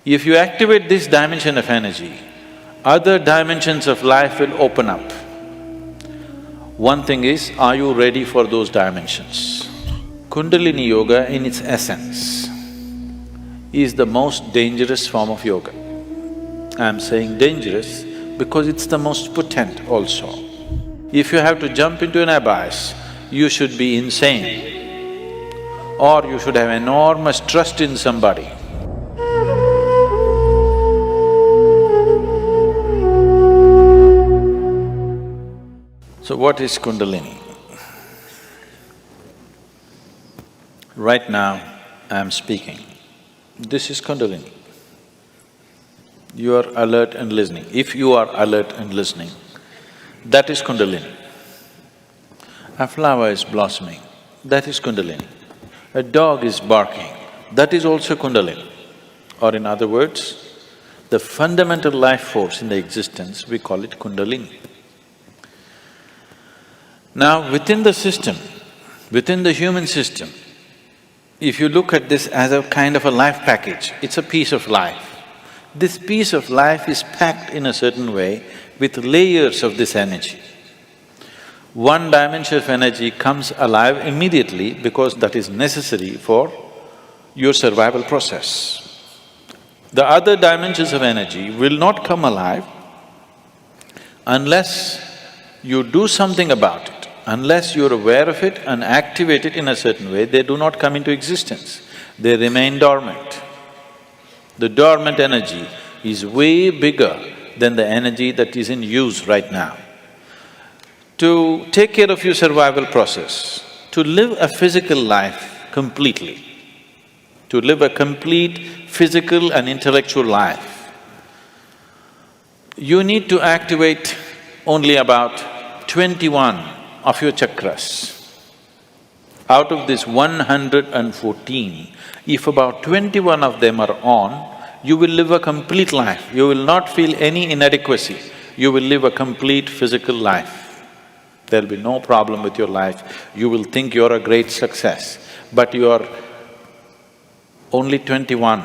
If you activate this dimension of energy, other dimensions of life will open up. One thing is, are you ready for those dimensions? Kundalini yoga in its essence is the most dangerous form of yoga. I'm saying dangerous because it's the most potent also. If you have to jump into an abyss, you should be insane or you should have enormous trust in somebody. So what is Kundalini? Right now, I'm speaking. This is Kundalini. You are alert and listening. If you are alert and listening, that is Kundalini. A flower is blossoming, that is Kundalini. A dog is barking, that is also Kundalini. Or in other words, the fundamental life force in the existence, we call it Kundalini. Now, within the system, within the human system, if you look at this as a kind of a life package, it's a piece of life. This piece of life is packed in a certain way with layers of this energy. One dimension of energy comes alive immediately because that is necessary for your survival process. The other dimensions of energy will not come alive unless you do something about it. Unless you're aware of it and activate it in a certain way, they do not come into existence. They remain dormant. The dormant energy is way bigger than the energy that is in use right now. To take care of your survival process, to live a physical life completely, to live a complete physical and intellectual life, you need to activate only about 21 of your chakras. Out of this 114, if about 21 of them are on, you will live a complete life. You will not feel any inadequacy. You will live a complete physical life. There'll be no problem with your life. You will think you're a great success, but you are only 21.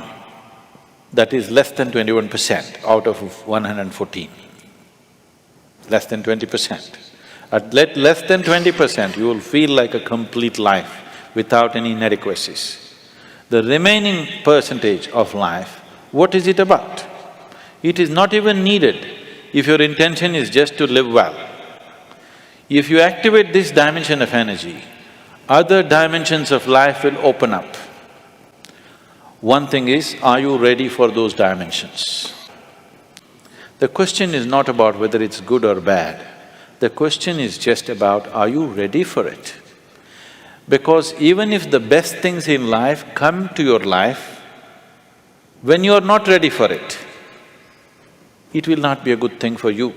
That is less than 21% out of 114. Less than 20%. At less than 20%, you will feel like a complete life without any inadequacies. The remaining percentage of life, what is it about? It is not even needed if your intention is just to live well. If you activate this dimension of energy, other dimensions of life will open up. One thing is, are you ready for those dimensions? The question is not about whether it's good or bad. The question is just about, are you ready for it? Because even if the best things in life come to your life, when you are not ready for it, it will not be a good thing for you.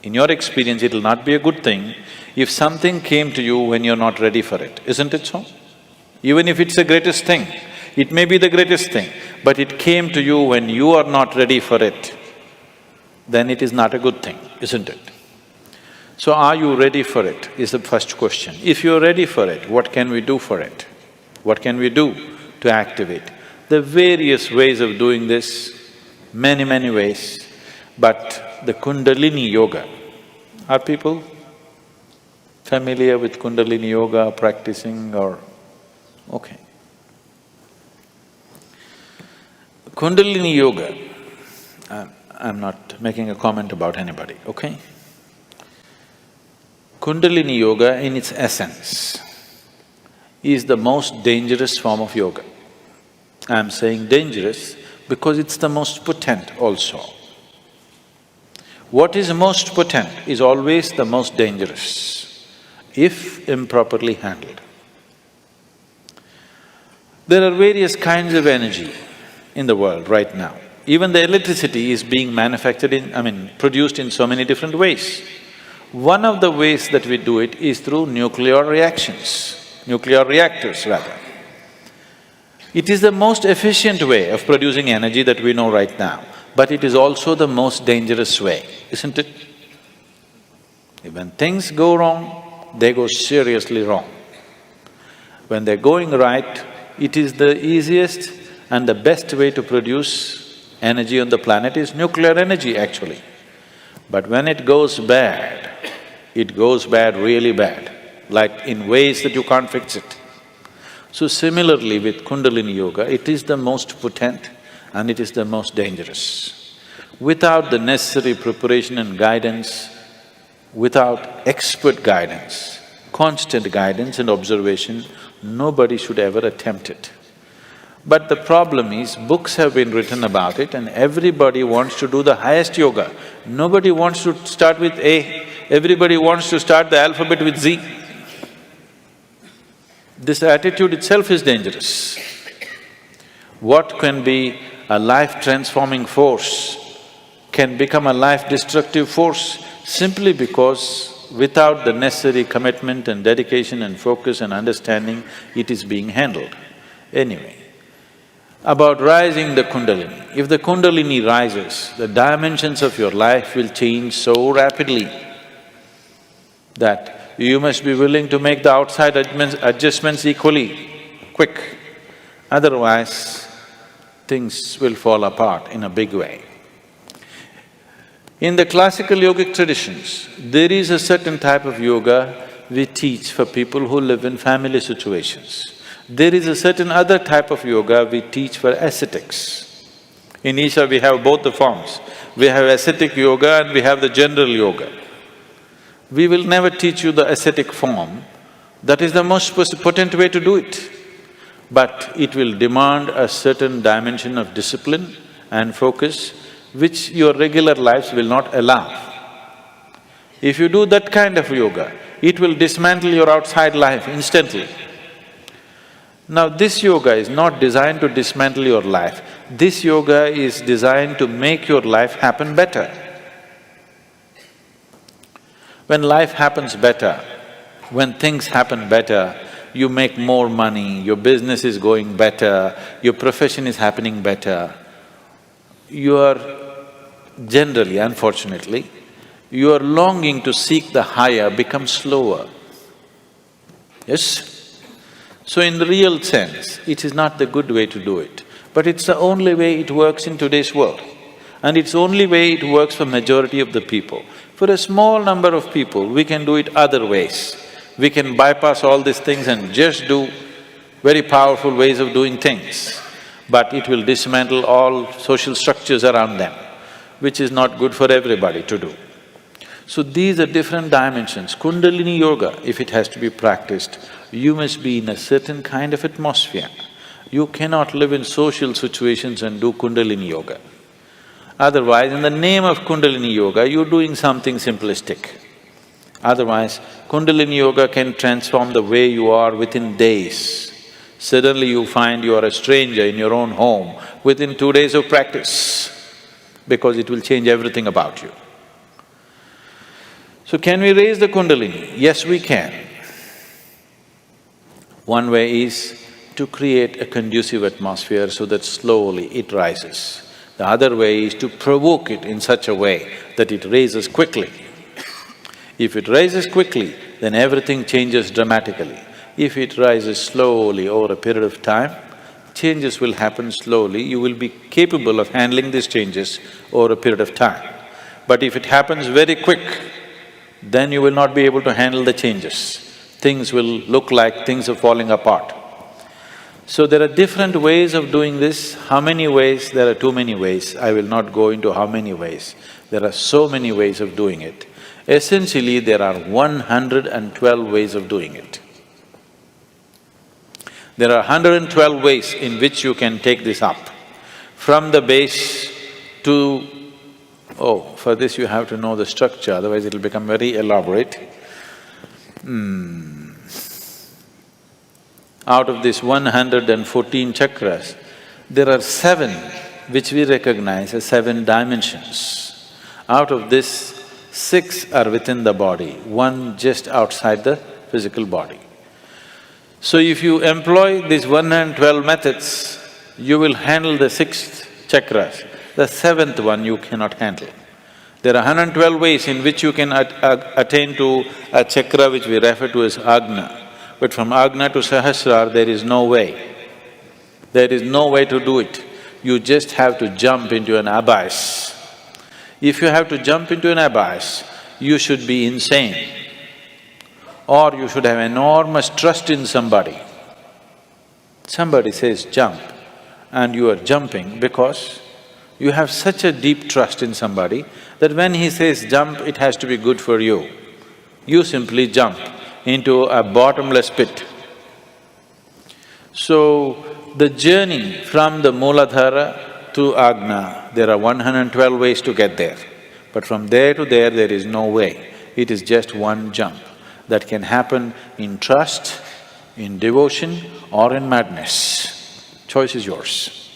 In your experience, it will not be a good thing if something came to you when you're not ready for it, isn't it so? Even if it's the greatest thing, it may be the greatest thing, but it came to you when you are not ready for it, then it is not a good thing, isn't it? So are you ready for it is the first question. If you're ready for it, what can we do for it? What can we do to activate? There are various ways of doing this, many ways, but the Kundalini yoga, are people familiar with Kundalini yoga, practicing or… okay. Kundalini yoga, I'm not making a comment about anybody, okay? Kundalini yoga in its essence is the most dangerous form of yoga. I'm saying dangerous because it's the most potent also. What is most potent is always the most dangerous, if improperly handled. There are various kinds of energy in the world right now. Even the electricity is being manufactured produced in so many different ways. One of the ways that we do it is through nuclear reactions, nuclear reactors rather. It is the most efficient way of producing energy that we know right now, but it is also the most dangerous way, isn't it? When things go wrong, they go seriously wrong. When they're going right, it is the easiest And the best way to produce energy on the planet is nuclear energy actually. But when it goes bad really bad, like in ways that you can't fix it. So similarly with Kundalini Yoga, it is the most potent and it is the most dangerous. Without the necessary preparation and guidance, without expert guidance, constant guidance and observation, nobody should ever attempt it. But the problem is, books have been written about it and everybody wants to do the highest yoga. Nobody wants to start with A, everybody wants to start the alphabet with Z. This attitude itself is dangerous. What can be a life-transforming force can become a life-destructive force simply because without the necessary commitment and dedication and focus and understanding, it is being handled. Anyway, about rising the Kundalini. If the Kundalini rises, the dimensions of your life will change so rapidly that you must be willing to make the outside adjustments equally quick. Otherwise, things will fall apart in a big way. In the classical yogic traditions, there is a certain type of yoga we teach for people who live in family situations. There is a certain other type of yoga we teach for ascetics. In Isha we have both the forms. We have ascetic yoga and we have the general yoga. We will never teach you the ascetic form, that is the most potent way to do it. But it will demand a certain dimension of discipline and focus which your regular lives will not allow. If you do that kind of yoga, it will dismantle your outside life instantly. Now this yoga is not designed to dismantle your life, this yoga is designed to make your life happen better. When life happens better, when things happen better, you make more money, your business is going better, your profession is happening better, your generally, unfortunately, your longing to seek the higher becomes slower. Yes? So in the real sense, it is not the good way to do it, but it's the only way it works in today's world. And it's the only way it works for majority of the people. For a small number of people, we can do it other ways. We can bypass all these things and just do very powerful ways of doing things, but it will dismantle all social structures around them, which is not good for everybody to do. So these are different dimensions. Kundalini Yoga, if it has to be practiced, you must be in a certain kind of atmosphere. You cannot live in social situations and do Kundalini Yoga. Otherwise, in the name of Kundalini Yoga, you're doing something simplistic. Otherwise, Kundalini Yoga can transform the way you are within days. Suddenly you find you are a stranger in your own home within 2 days of practice, because it will change everything about you. So can we raise the Kundalini? Yes, we can. One way is to create a conducive atmosphere so that slowly it rises. The other way is to provoke it in such a way that it raises quickly. If it rises quickly, then everything changes dramatically. If it rises slowly over a period of time, changes will happen slowly, you will be capable of handling these changes over a period of time. But if it happens very quick, then you will not be able to handle the changes. Things will look like things are falling apart. So there are different ways of doing this. How many ways? There are too many ways. I will not go into how many ways. There are so many ways of doing it. Essentially, there are 112 ways of doing it. There are 112 ways in which you can take this up. From the base to… for this you have to know the structure, otherwise it'll become very elaborate. Out of these 114 chakras, there are 7 which we recognize as 7 dimensions. Out of this, 6 are within the body, 1 just outside the physical body. So if you employ these 112 methods, you will handle the 6th chakras. The 7th one you cannot handle. There are 112 ways in which you can attain to a chakra which we refer to as Agna. But from Agna to Sahasrara, there is no way. There is no way to do it. You just have to jump into an abyss. If you have to jump into an abyss, you should be insane, or you should have enormous trust in somebody. Somebody says jump, and you are jumping because you have such a deep trust in somebody that when he says jump, it has to be good for you. You simply jump into a bottomless pit. So, the journey from the Mooladhara to Agna, there are 112 ways to get there. But from there to there is no way. It is just one jump that can happen in trust, in devotion or in madness. Choice is yours.